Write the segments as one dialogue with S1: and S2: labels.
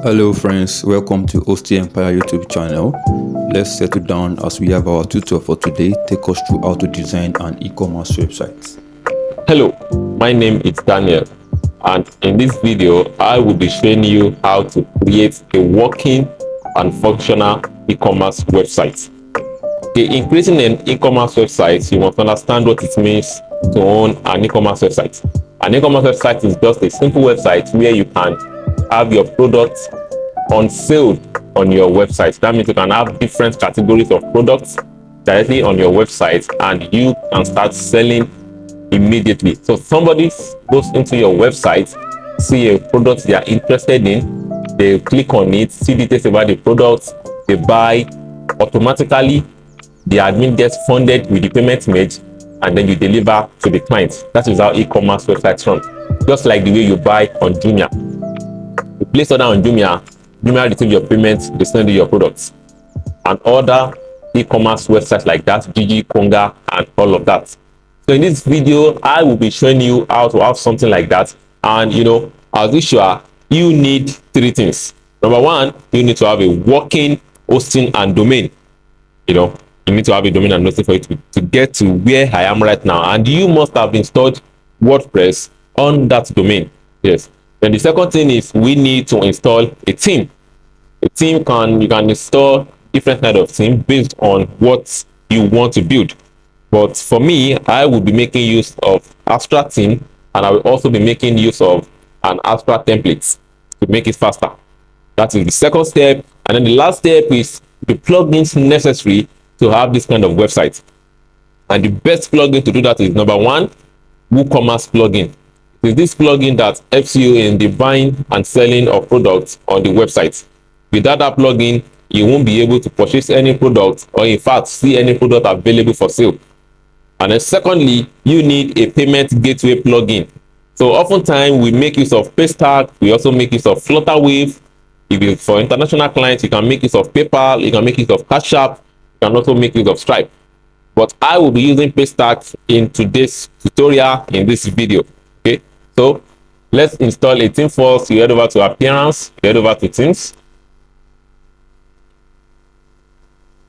S1: Hello friends, welcome to OST Empire YouTube channel. Let's settle down as we have our tutor for today. Take us through how to design an e-commerce website.
S2: Hello, my name is Daniel, and in this video I will be showing you how to create a working and functional e-commerce website. In creating an e-commerce website, you must understand what it means to own an e-commerce website. An e-commerce website is just a simple website where you can have your products on sale on your website. That means you can have different categories of products directly on your website and you can start selling immediately. So somebody goes into your website, see a product they are interested in, they click on it, see details about the product, they buy. Automatically the admin gets funded with the payment made, and then you deliver to the client. That is how e-commerce websites run. Just like the way you buy on Jumia. You place order on Jumia, Jumia receives your payment, they send you your products. And other e-commerce websites like that, Gigi, Konga, and all of that. So in this video, I will be showing you how to have something like that. And as usual, you need three things. Number one, you need to have a working hosting and domain. You need to have a domain and hosting for it to get to where I am right now. And you must have installed WordPress on that domain. Yes. Then the second thing is we need to install a theme. A theme you can install different kind of theme based on what you want to build. But for me, I will be making use of Astra theme, and I will also be making use of an Astra template to make it faster. That is the second step. And then the last step is the plugins necessary to have this kind of website. And the best plugin to do that is number one, WooCommerce plugin. It is this plugin that helps you in the buying and selling of products on the website. Without that plugin, you won't be able to purchase any product, or in fact see any product available for sale. And then secondly, you need a payment gateway plugin. So oftentimes we make use of Paystack, we also make use of Flutterwave. If it's for international clients, you can make use of PayPal, you can make use of Cash App, you can also make use of Stripe. But I will be using Paystack in today's tutorial in this video. Okay, so let's install a theme first. You head over to Appearance, you head over to Themes.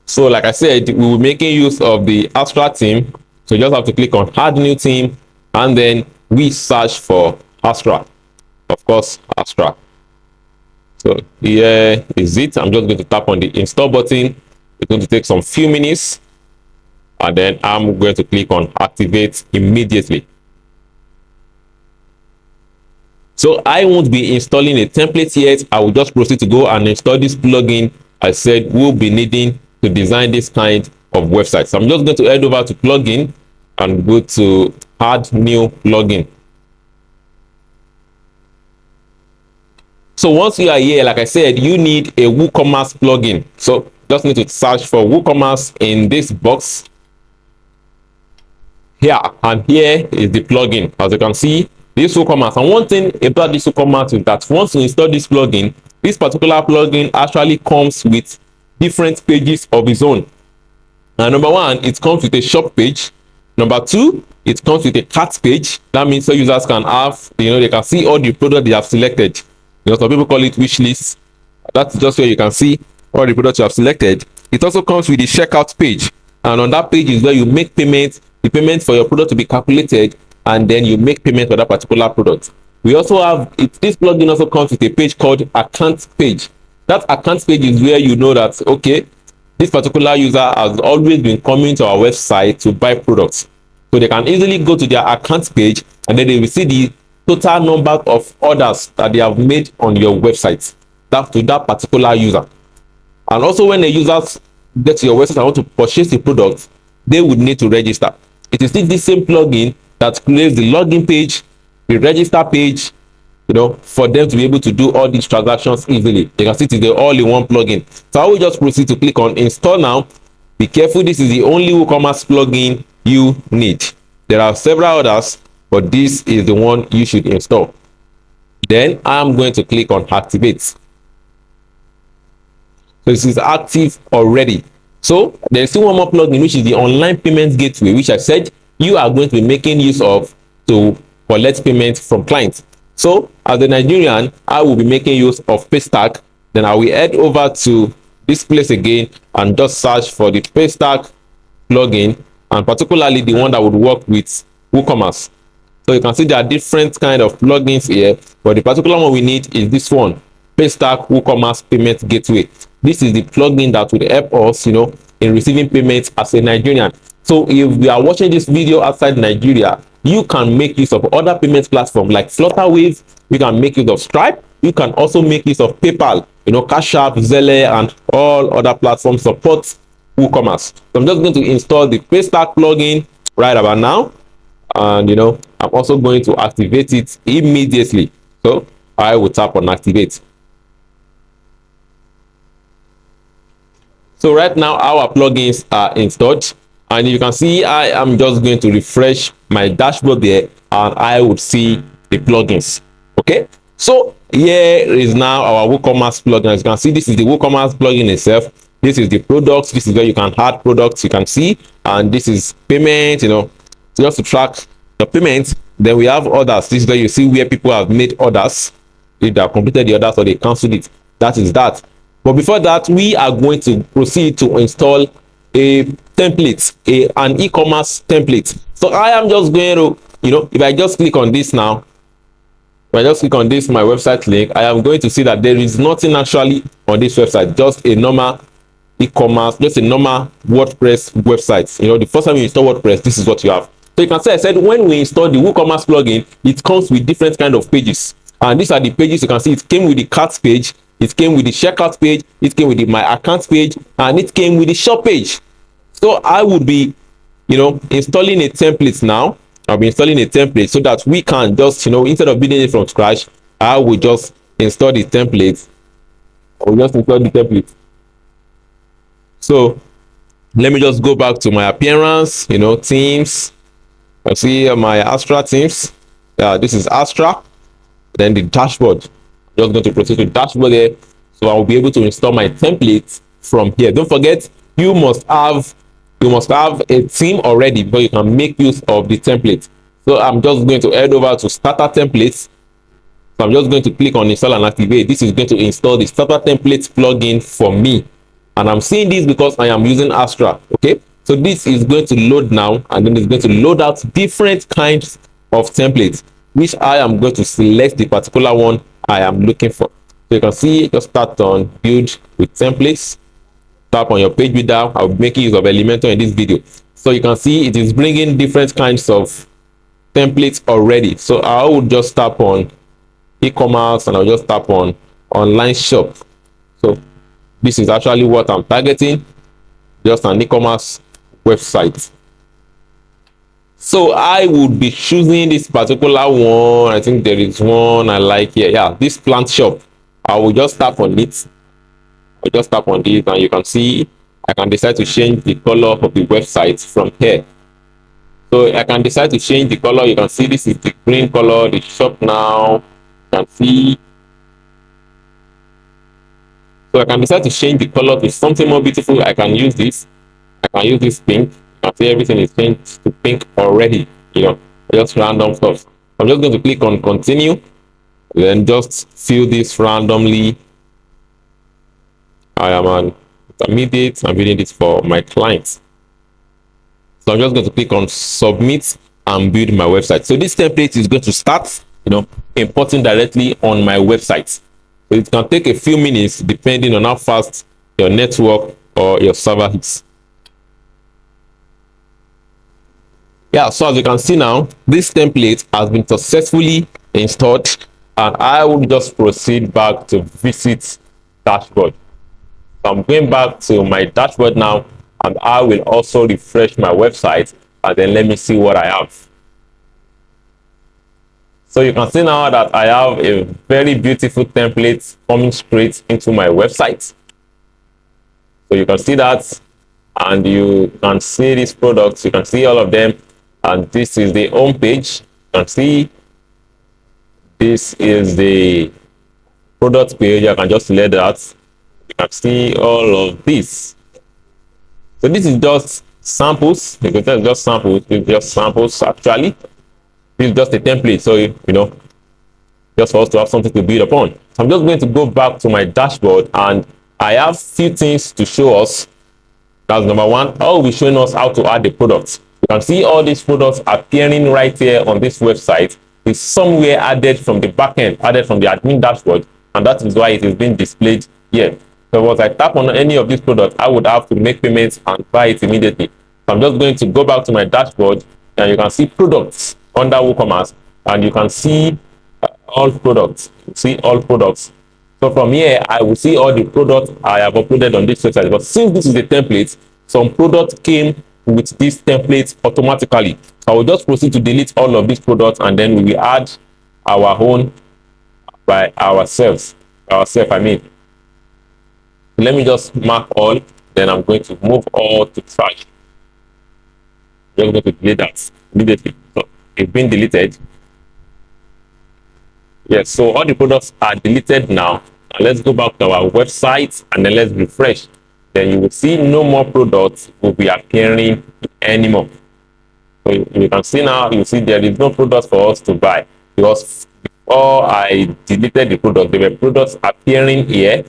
S2: So like I said, we will be making use of the Astra theme. So you just have to click on Add New Theme, and then we search for Astra. Of course, Astra. So here is it. I'm just going to tap on the install button. It's going to take some few minutes, and then I'm going to click on activate immediately. So I won't be installing a template yet. I will just proceed to go and install this plugin I said we'll be needing to design this kind of website. So I'm just going to head over to plugin and go to add new plugin. So once you are here, like I said, you need a WooCommerce plugin. So just need to search for WooCommerce in this box here, and here is the plugin. As you can see, this WooCommerce. And one thing about this WooCommerce is that once you install this plugin, this particular plugin actually comes with different pages of its own. And number one, it comes with a shop page. Number two, it comes with a cart page. That means so users can have, they can see all the products they have selected. Some people call it wish list. That's just where you can see all the products you have selected. It also comes with the checkout page, and on that page is where you make payment, the payment for your product to be calculated, and then you make payment for that particular product. We also have it. This plugin also comes with a page called account page. That account page is where you know that, okay, this particular user has always been coming to our website to buy products. So they can easily go to their account page, and then they will see the total number of orders that they have made on your website, that to that particular user. And also when the users get to your website and want to purchase the product, they would need to register. It is still the same plugin that creates the login page, the register page, for them to be able to do all these transactions easily. You can see it is the all-in-one plugin. So I will just proceed to click on install now. Be careful, this is the only WooCommerce plugin you need. There are several others, but this is the one you should install. Then I'm going to click on activate. So this is active already. So there's still one more plugin, which is the online payment gateway, which I said you are going to be making use of to collect payment from clients. So as a Nigerian, I will be making use of Paystack. Then I will head over to this place again and just search for the Paystack plugin, and particularly the one that would work with WooCommerce. So you can see there are different kind of plugins here, but the particular one we need is this one, Paystack WooCommerce Payment Gateway. This is the plugin that would help us, in receiving payments as a Nigerian. So if you are watching this video outside Nigeria, you can make use of other payment platforms like Flutterwave. You can make use of Stripe. You can also make use of PayPal, Cash App, Zelle, and all other platforms support WooCommerce. So I'm just going to install the Paystack plugin right about now, and I'm also going to activate it immediately. So I will tap on activate. So right now our plugins are installed, and you can see I am just going to refresh my dashboard there, and I would see the plugins. Okay, so here is now our WooCommerce plugin. As you can see, this is the WooCommerce plugin itself. This is the products. This is where you can add products, you can see, and this is payment, just to track the payments. Then we have orders. This is where you see where people have made orders, if they have completed the orders or they cancelled it. That is that. But before that, we are going to proceed to install a template, an e-commerce template. So I am just going to, if I just click on this now, if I just click on this, my website link, I am going to see that there is nothing actually on this website, just a normal e-commerce, just a normal WordPress website. The first time you install WordPress, this is what you have. So you can see I said when we install the WooCommerce plugin, it comes with different kind of pages, and these are the pages. You can see it came with the cart page, it came with the checkout page, it came with the my account page, and it came with the shop page. So I would be installing a template now. I'll be installing a template so that we can just instead of building it from scratch, I will just install the template. So let me just go back to my appearance, themes. I see my Astra themes. This is Astra. Then the dashboard. I'm just going to proceed to dashboard there, so I will be able to install my template from here. Don't forget, you must have a theme already before you can make use of the template. So I'm just going to head over to starter templates. So I'm just going to click on install and activate. This is going to install the starter templates plugin for me, and I'm seeing this because I am using Astra. Okay, so this is going to load now, and then it's going to load out different kinds of templates, which I am going to select the particular one I am looking for. So you can see, just start on build with templates. Tap on your page builder. I'll be making use of Elementor in this video. So you can see it is bringing different kinds of templates already. So I would just tap on e-commerce, and I'll just tap on online shop. So this is actually what I'm targeting, just an e-commerce website. So I would be choosing this particular one. I think there is one I like here. Yeah, this plant shop. I will just tap on it. I just tap on this, and you can see I can decide to change the color of the website from here. So I can decide to change the color. You can see this is the green color, the shop now. You can see. So I can decide to change the color to something more beautiful. I can use this. I can use this pink. You can see everything is changed to pink already. Just random stuff. I'm just going to click on continue, then just fill this randomly. I am an intermediate. I'm building this for my clients. So I'm just going to click on submit and build my website. So this template is going to start, importing directly on my website. So it can take a few minutes depending on how fast your network or your server is. Yeah, so as you can see now, this template has been successfully installed, and I will just proceed back to visit dashboard. So I'm going back to my dashboard now, and I will also refresh my website, and then let me see what I have. So you can see now that I have a very beautiful template coming straight into my website. So you can see that, and you can see these products. You can see all of them, and this is the home page. You can see this is the product page. I can just select that. You can see all of this. So this is just samples. You can tell it's just samples. It's just samples actually. This is just a template. So just for us to have something to build upon. So I'm just going to go back to my dashboard, and I have few things to show us. That's number one. I will be showing us how to add the products. You can see all these products appearing right here on this website. Is somewhere added from the backend, added from the admin dashboard, and that is why it is being displayed here. So once I tap on any of these products, I would have to make payments and buy it immediately. So I'm just going to go back to my dashboard, and you can see products under WooCommerce, and you can see all products. See all products. So from here, I will see all the products I have uploaded on this website. But since this is a template, some products came with this template automatically. So I will just proceed to delete all of these products, and then we will add our own by ourselves. I mean. Let me just mark all. Then I'm going to move all to trash. I'm going to delete that immediately. So it's been deleted. Yes, so all the products are deleted now. Now let's go back to our website and then let's refresh. Then you will see no more products will be appearing anymore. So you can see now, you see there is no products for us to buy, because before I deleted the product, there were products appearing here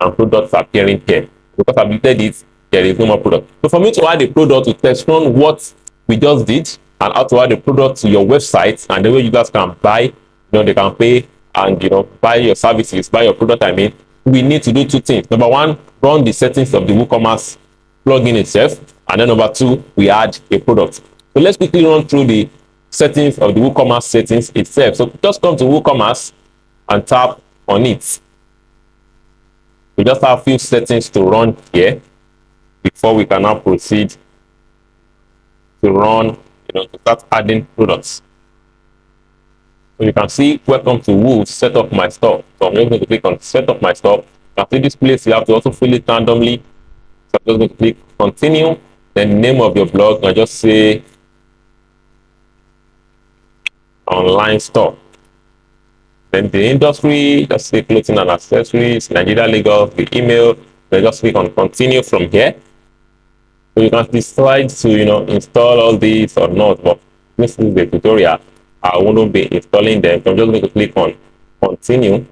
S2: and products appearing here. Because I deleted it, there is no more product. So for me to add a product to test run what we just did, and how to add a product to your website, and the way you guys can buy, they can pay and buy your services, buy your product, we need to do two things. Number one, run the settings of the WooCommerce plugin itself, and then number two, we add a product. So let's quickly run through the settings of the WooCommerce settings itself. So just come to WooCommerce and tap on it. We just have a few settings to run here before we can now proceed to run, to start adding products. So you can see, welcome to Woo, set up my store. So I'm just going to click on set up my store. You can see this place, you have to also fill it randomly. So I'm just going to click continue. Then the name of your blog, I just say online store. Then the industry, just say clothing and accessories, Nigeria, Lagos, the email. Then just click on continue from here. So you can decide to install all these or not, but this is the tutorial. I won't be installing them. So I'm just going to click on continue.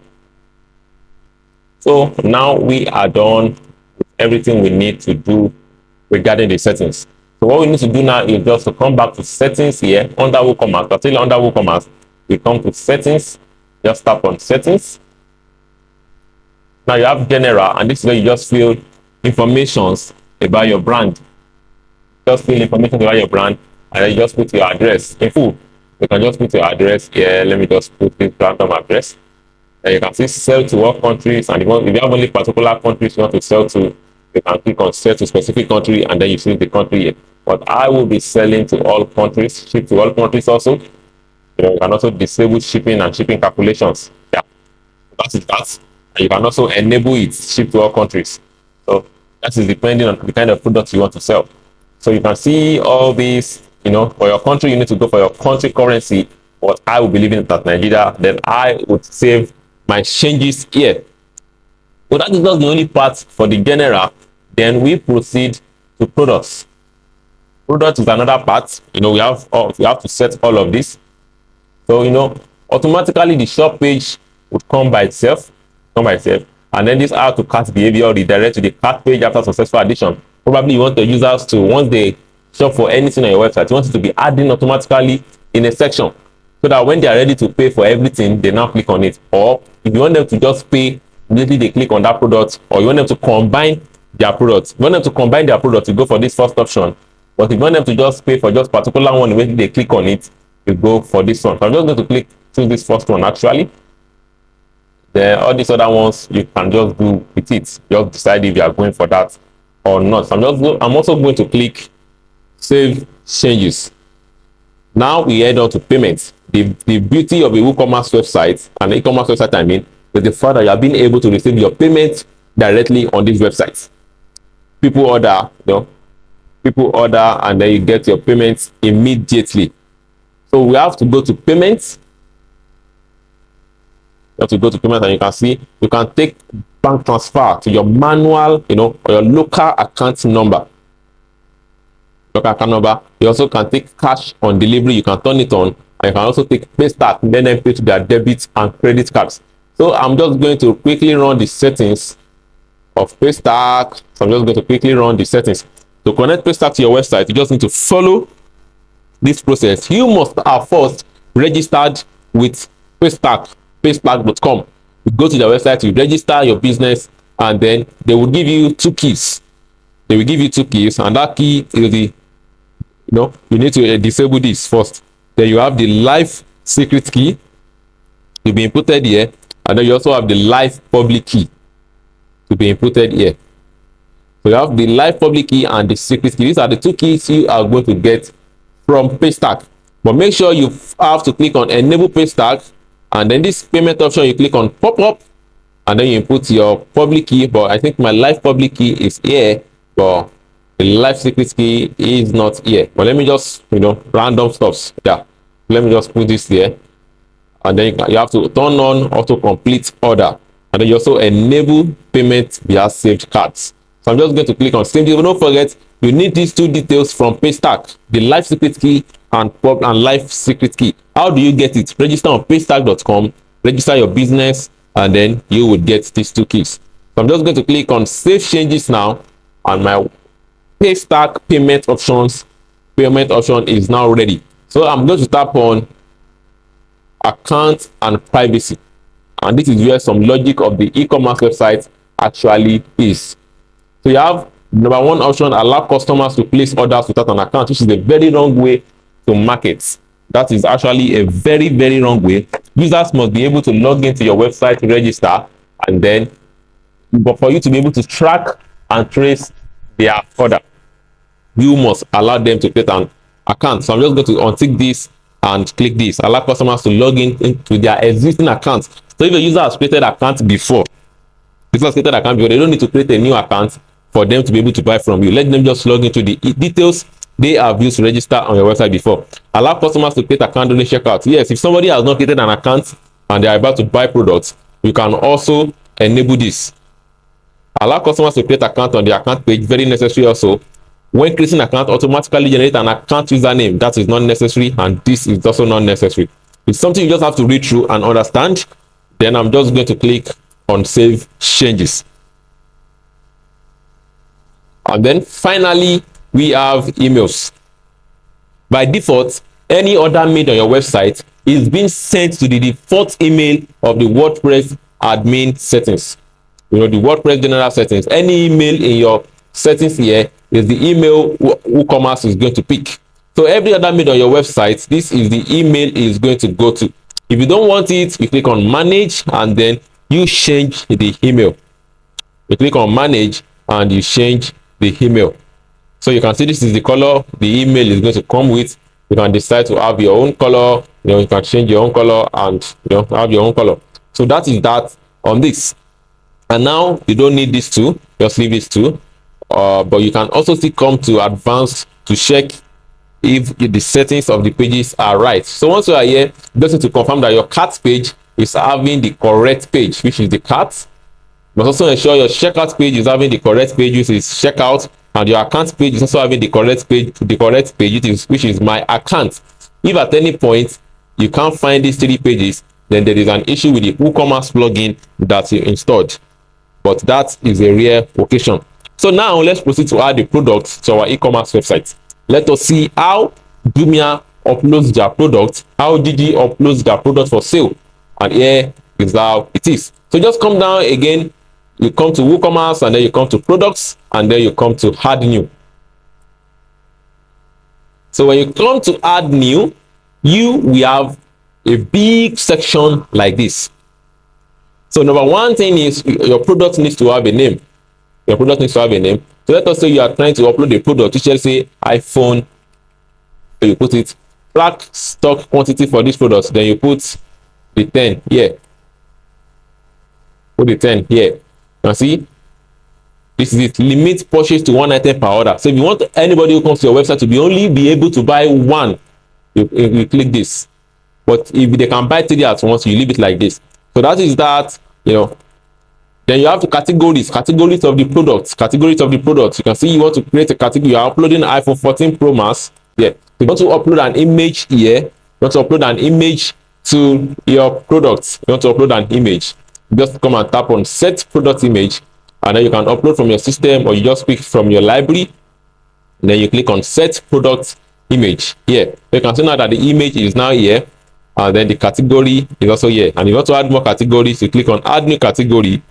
S2: So now we are done with everything we need to do regarding the settings. So what we need to do now is just to come back to settings here under WooCommerce. Particularly under WooCommerce, we come to settings. Just tap on settings. Now you have general, and this is where you just fill information about your brand. Just fill information about your brand, and then you just put your address in full. You can just put your address here. Let me just put this random address. And you can see sell to all countries, and if you have only particular countries you want to sell to, you can click on sell to specific country, and then you see the country here. But I will be selling to all countries, ship to all countries also. You can also disable shipping and shipping calculations. Yeah, that is that. And you can also enable it, ship to all countries. So that is depending on the kind of product you want to sell. So you can see all these, for your country, you need to go for your country currency. But I will be leaving it at Nigeria. Then I would save my changes here. So that is not the only part for the general. Then we proceed to products. Product is another part. We have to set all of this. So automatically the shop page would come by itself, and then this how to cart behavior redirect to the cart page after successful addition. Probably you want the users to, once they shop for anything on your website, you want it to be adding automatically in a section, so that when they are ready to pay for everything, they now click on it. Or if you want them to just pay immediately, they click on that product. Or you want them to combine their products. If you want them to combine their products, you go for this first option. But if you want them to just pay for just particular one, when they click on it, you go for this one. So I'm just going to choose this first one actually. Then all these other ones you can just do with it. Just decide if you are going for that or not. So I'm also going to click save changes. Now we head on to payments. The beauty of a WooCommerce website and an e-commerce website, is the fact that you are being able to receive your payment directly on this website. People order, and then you get your payments immediately. So we have to go to payments. You have to go to payments, and you can see you can take bank transfer to your manual, or your local account number. You also can take cash on delivery. You can turn it on, and you can also take Paystack, let them pay to their debit and credit cards. So I'm just going to quickly run the settings of Paystack. So I'm just going to quickly run the settings. To connect Paystack to your website, you just need to follow this process. You must have first registered with paystack.com. You go to the website, you register your business, and then they will give you two keys. They will give you two keys, and that key is the, you need to disable this first. Then you have the live secret key to be inputted here, and then you also have the live public key to be inputted here. So you have the live public key and the secret key. These are the two keys you are going to get from Paystack. But make sure you have to click on enable Paystack, and then this payment option you click on pop up, and then you input your public key. But I think my live public key is here, but the live secret key is not here. But let me just, random stuffs. Yeah, let me just put this there, and then you have to turn on auto complete order, and then you also enable payment via saved cards. So I'm just going to click on save. Don't forget, you need these two details from Paystack: the live secret key and live secret key. How do you get it? Register on paystack.com, register your business, and then you would get these two keys. So I'm just going to click on save changes now, and my Paystack payment option is now ready. So I'm going to tap on account and privacy, and this is where some logic of the e-commerce website actually is. So you have number one option: allow customers to place orders without an account, which is a very wrong way to market. That is actually a very, very wrong way. Users must be able to log into your website to register, and then, but for you to be able to track and trace their order, you must allow them to create an account. So I'm just going to untick this and click this: allow customers to log into their existing accounts. So if a user has created an account before, they don't need to create a new account for them to be able to buy from you. Let them just log into the details they have used to register on your website before. Allow customers to create account during checkout. Yes, if somebody has not created an account and they are about to buy products, you can also enable this. Allow customers to create account on the account page. Very necessary also. When creating an account, automatically generate an account username. That is not necessary, and this is also not necessary. It's something you just have to read through and understand. Then I'm just going to click on save changes. And then finally, we have emails. By default, any order made on your website is being sent to the default email of the WordPress admin settings. The WordPress general settings. Any email in your settings here is the email WooCommerce is going to pick. So every order made on your website, this is the email is going to go to. If you don't want it, you click on manage, and then you change the email. You click on manage and you change the email. So you can see this is the color the email is going to come with. You can decide to have your own color. You can change your own color and have your own color. So that is that on this. And now you don't need this too. Just leave this too. But you can also still come to advanced to check if the settings of the pages are right. So once you are here, you just need to confirm that your cart page is having the correct page, which is the cart. You must also ensure your checkout page is having the correct page, which is checkout, and your account page is also having the correct page, which is my account. If at any point you can't find these three pages, then there is an issue with the WooCommerce plugin that you installed. But that is a rare occasion. So now let's proceed to add the products to our e-commerce website. Let us see how Jumia uploads their product, how Gigi uploads their product for sale. And here is how it is. So just come down again, you come to WooCommerce, and then you come to products, and then you come to add new. So when you come to add new, we have a big section like this. So number one thing is your product needs to have a name. Your product needs to have a name. So let us say you are trying to upload a product, which, let's say iPhone. So you put it track stock quantity for this product. Then you put the 10 here. Put the 10 here. Now see, this is it. Limit purchase to 1 item per order. So if you want anybody who comes to your website to only be able to buy one, you click this. But if they can buy 3 at once, you leave it like this. So that is that. Then you have to categories of the products. You can see you want to create a category. You are uploading iPhone 14 Pro Max. Yeah. You want to upload an image here. want to upload an image to your product, you want to upload an image, just come and tap on set product image, and then you can upload from your system, or you just pick from your library, and then you click on set product image here. You can see now that the image is now here, and then the category is also here. And if you want to add more categories, you click on add new category,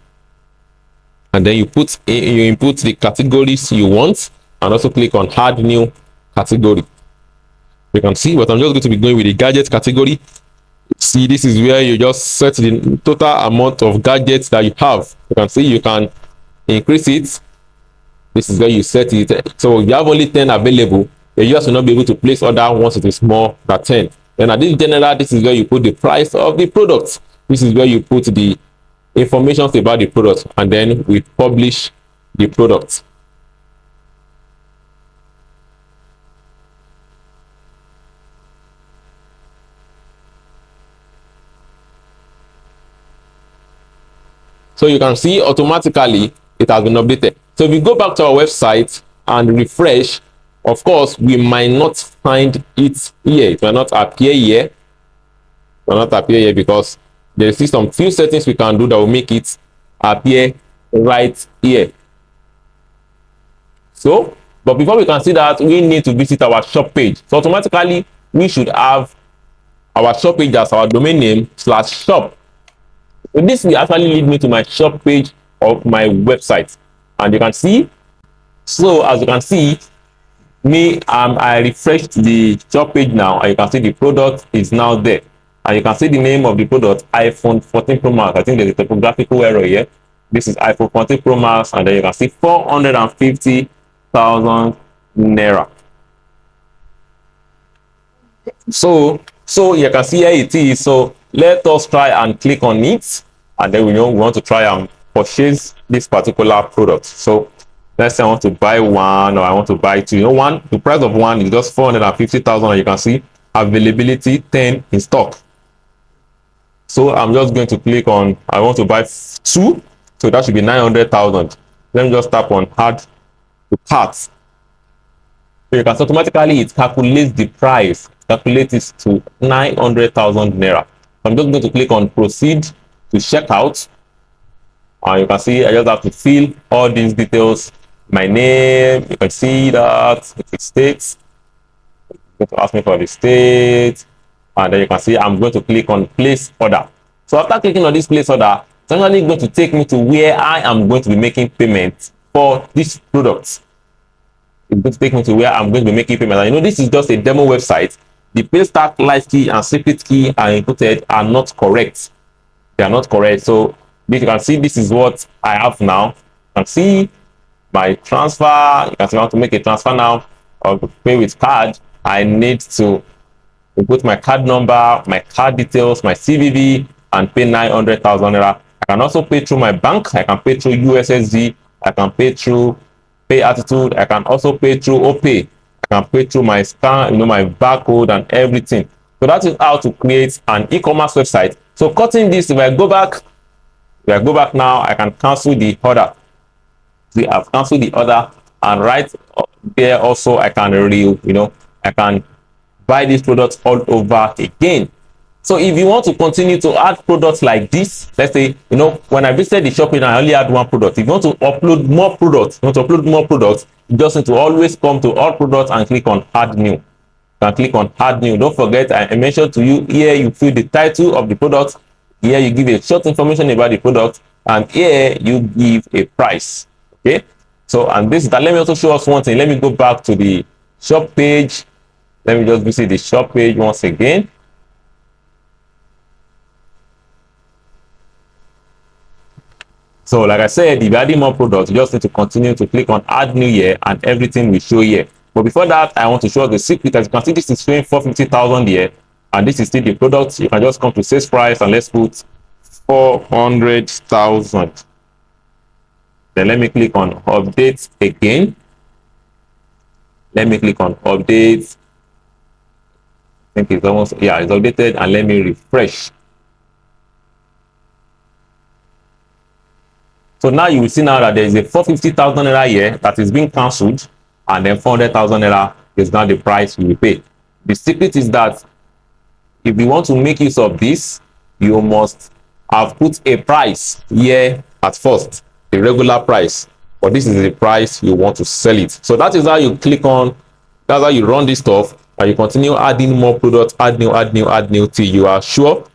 S2: and then you input the categories you want, and also click on add new category. You can see, but I'm just going to be going with the gadget category. See, this is where you just set the total amount of gadgets that you have. You can see you can increase it. This is where you set it. So if you have only 10 available, you just will not be able to place order once it is more than 10. Then at this general, this is where you put the price of the product. This is where you put the information about the product, and then we publish the product. So you can see automatically it has been updated. So if we go back to our website and refresh, of course we might not find it here. It might not appear here. It might not appear here because there is some few settings we can do that will make it appear right here. So, but before we can see that, we need to visit our shop page. So automatically we should have our shop page as our domain name /shop. So this will actually lead me to my shop page of my website, and you can see. So as you can see, I refreshed the shop page now, and you can see the product is now there, and you can see the name of the product, iPhone 14 Pro Max. I think there's a typographical error here. This is iPhone 14 Pro Max, and then you can see 450,000 naira. So you can see here it is. So let us try and click on it, and then we want to try and purchase this particular product. So let's say I want to buy one, or I want to buy two. The price of one is just 450,000, and you can see availability 10 in stock. So I'm just going to click on I want to buy two, so that should be 900,000. Let me just tap on add to cart. So you can see automatically it calculates the price, calculates it to 900,000 naira. I'm just going to click on proceed to checkout, and you can see I just have to fill all these details. My name, you can see that it states, it's going to ask me for the state, and then you can see I'm going to click on place order. So after clicking on this place order, it's actually going to take me to where I am going to be making payment for this product. It's going to take me to where I'm going to be making payment. And this is just a demo website. The pay start live key and secret key are inputted are not correct. They are not correct. So you can see this is what I have now. You can see my transfer. You can see I want to make a transfer now or pay with card. I need to input my card number, my card details, my CVV, and pay 900,000 naira. I can also pay through my bank. I can pay through USSD. I can pay through Pay Attitude. I can also pay through OPay. I can pay through my scan, my barcode and everything. So that is how to create an e-commerce website. So cutting this, if I go back now, I can cancel the order. See, I've canceled the order, and right there also I can I can buy these products all over again. So if you want to continue to add products like this, let's say when I visited the shop and I only had one product. If you want to upload more products, you just need to always come to all products and click on add new. You can click on add new. Don't forget, I mentioned to you here you fill the title of the product, here you give a short information about the product, and here you give a price. Okay, so and this that let me also show us one thing. Let me go back to the shop page. Let me just visit the shop page once again. So like I said, if you're adding more products, you just need to continue to click on add new here, and everything will show here. But before that, I want to show the secret. As you can see, this is showing 450,000 here, and this is still the product. You can just come to sales price and let's put 400,000. Then let me click on update again. Let me click on update. I think it's almost, yeah, it's updated, and let me refresh. So now you will see now that there is a 450,000 naira here that is being cancelled, and then 400,000 naira is now the price you will pay. The secret is that if you want to make use of this, you must have put a price here at first, a regular price, but this is the price you want to sell it. So that is how you click on, that's how you run this stuff, and you continue adding more products, add new till you are sure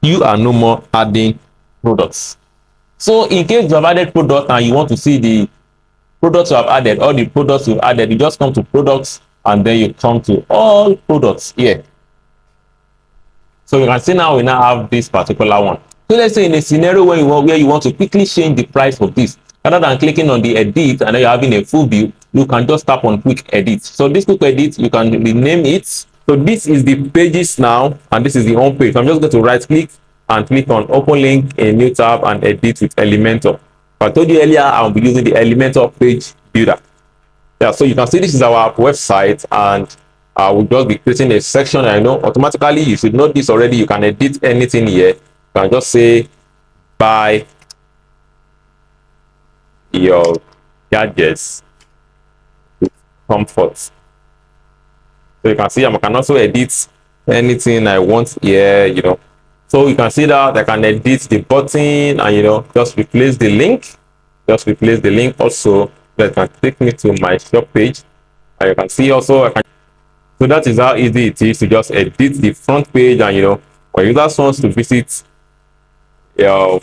S2: you are no more adding products. So in case you have added product and you want to see the products you have added, all the products you've added, you just come to products and then you come to all products here. So you can see now we now have this particular one. So let's say in a scenario where you want to quickly change the price of this, rather than clicking on the edit and then you're having a full view, you can just tap on quick edit. So this quick edit, you can rename it. So this is the pages now, and this is the home page. So I'm just going to right click and click on open link in a new tab and edit with Elementor. I told you earlier I'll be using the Elementor page builder. Yeah, so you can see this is our website, and I will just be creating a section. I know automatically you should know this already. You can edit anything here. You can just say buy your gadgets with comfort. So you can see I can also edit anything I want here, you know. So you can see that I can edit the button and, you know, just replace the link. Just replace the link also. That can take me to my shop page. And you can see also so that is how easy it is to just edit the front page. And, you know, when users wants to visit your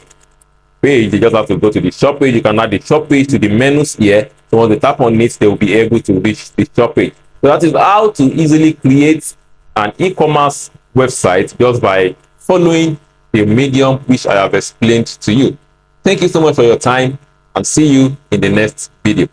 S2: page, they just have to go to the shop page. You can add the shop page to the menus here. So once they tap on it, they will be able to reach the shop page. So that is how to easily create an e-commerce website just by following the medium which I have explained to you. Thank you so much for your time, and see you in the next video.